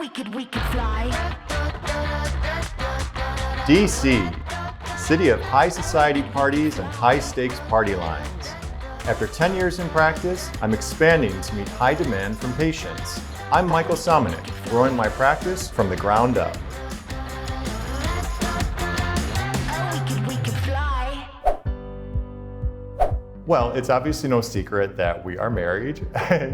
we could fly. DC, city of high society parties and high stakes party lines. After 10 years in practice, I'm expanding to meet high demand from patients. I'm Michael Somenek, growing my practice from the ground up. We could fly. Well, it's obviously no secret that we are married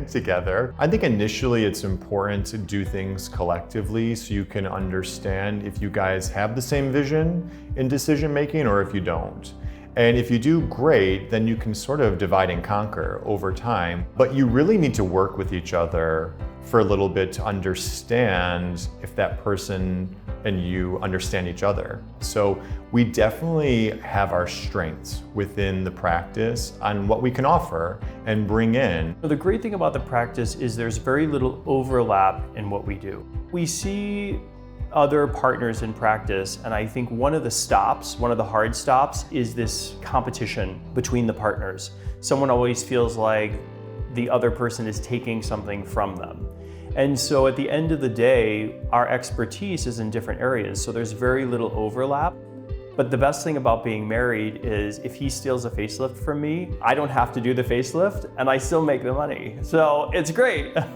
together. I think initially it's important to do things collectively so you can understand if you guys have the same vision in decision making or if you don't. And if you do, great, then you can sort of divide and conquer over time. But you really need to work with each other for a little bit to understand if that person and you understand each other. So we definitely have our strengths within the practice on what we can offer and bring in. The great thing about the practice is there's very little overlap in what we do. We see other partners in practice, and I think one of the hard stops is this competition between the partners. Someone always feels like the other person is taking something from them. And so at the end of the day, our expertise is in different areas, so there's very little overlap. But the best thing about being married is if he steals a facelift from me, I don't have to do the facelift and I still make the money. So it's great. The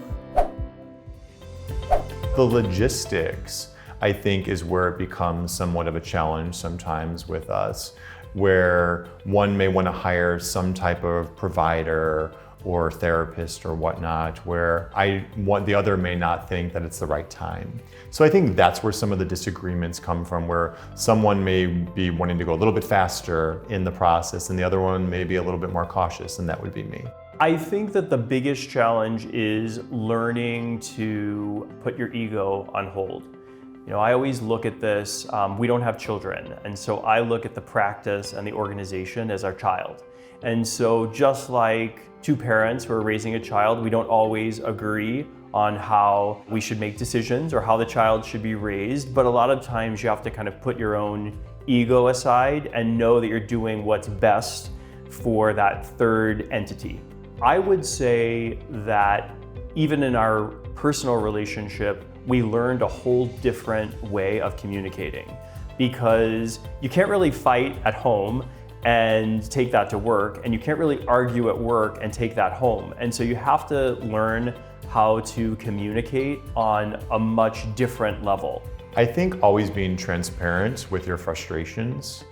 logistics, I think, is where it becomes somewhat of a challenge sometimes with us, where one may want to hire some type of provider or therapist or whatnot, where the other may not think that it's the right time. So I think that's where some of the disagreements come from, where someone may be wanting to go a little bit faster in the process and the other one may be a little bit more cautious, and that would be me. I think that the biggest challenge is learning to put your ego on hold. I always look at this, we don't have children, and so I look at the practice and the organization as our child. And so just like two parents who are raising a child, we don't always agree on how we should make decisions or how the child should be raised, but a lot of times you have to kind of put your own ego aside and know that you're doing what's best for that third entity. I would say that even in our personal relationship, we learned a whole different way of communicating, because you can't really fight at home and take that to work, and you can't really argue at work and take that home. And so you have to learn how to communicate on a much different level. I think always being transparent with your frustrations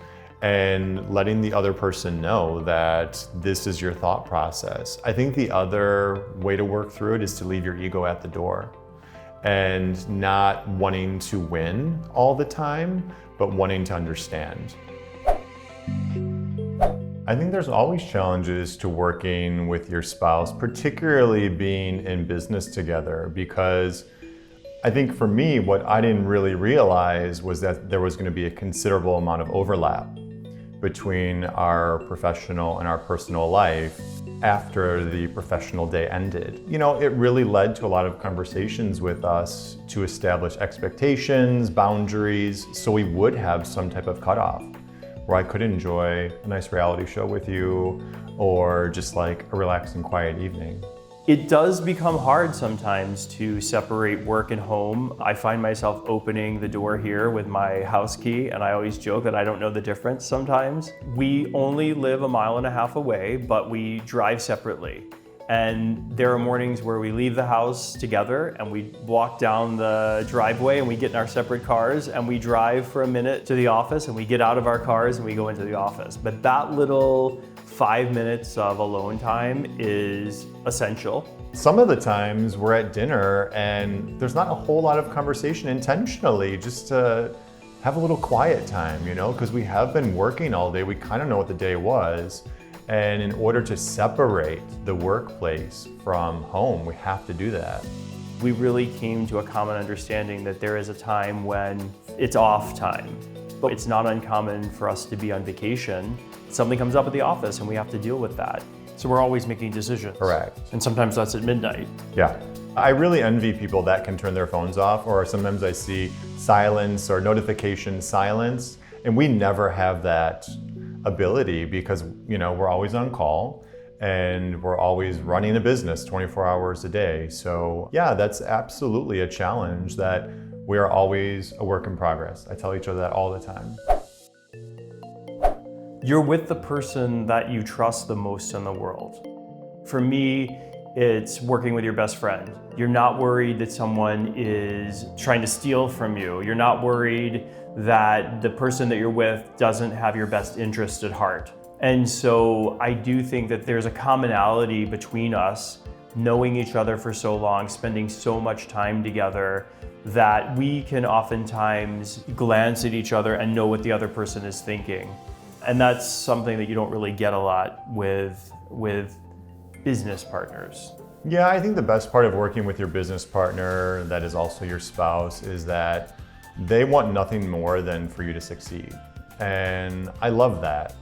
and letting the other person know that this is your thought process. I think the other way to work through it is to leave your ego at the door and not wanting to win all the time, but wanting to understand. I think there's always challenges to working with your spouse, particularly being in business together, because I think for me, what I didn't really realize was that there was going to be a considerable amount of overlap between our professional and our personal life after the professional day ended. It really led to a lot of conversations with us to establish expectations, boundaries, so we would have some type of cutoff where I could enjoy a nice reality show with you or just like a relaxing, quiet evening. It does become hard sometimes to separate work and home. I find myself opening the door here with my house key, and I always joke that I don't know the difference sometimes. We only live 1.5 miles away, but we drive separately. And there are mornings where we leave the house together and we walk down the driveway and we get in our separate cars and we drive for a minute to the office and we get out of our cars and we go into the office. But that little 5 minutes of alone time is essential. Some of the times we're at dinner and there's not a whole lot of conversation intentionally, just to have a little quiet time, because we have been working all day. We kind of know what the day was. And in order to separate the workplace from home, we have to do that. We really came to a common understanding that there is a time when it's off time. But it's not uncommon for us to be on vacation. Something comes up at the office and we have to deal with that. So we're always making decisions. Correct. And sometimes that's at midnight. Yeah. I really envy people that can turn their phones off, or sometimes I see silence or notification silence, and we never have that ability because we're always on call and we're always running a business 24 hours a day. So yeah, that's absolutely a challenge that we are always a work in progress. I tell each other that all the time. You're with the person that you trust the most in the world. For me, it's working with your best friend. You're not worried that someone is trying to steal from you. You're not worried that the person that you're with doesn't have your best interest at heart. And so I do think that there's a commonality between us, knowing each other for so long, spending so much time together, that we can oftentimes glance at each other and know what the other person is thinking. And that's something that you don't really get a lot with business partners. Yeah, I think the best part of working with your business partner that is also your spouse is that they want nothing more than for you to succeed. And I love that.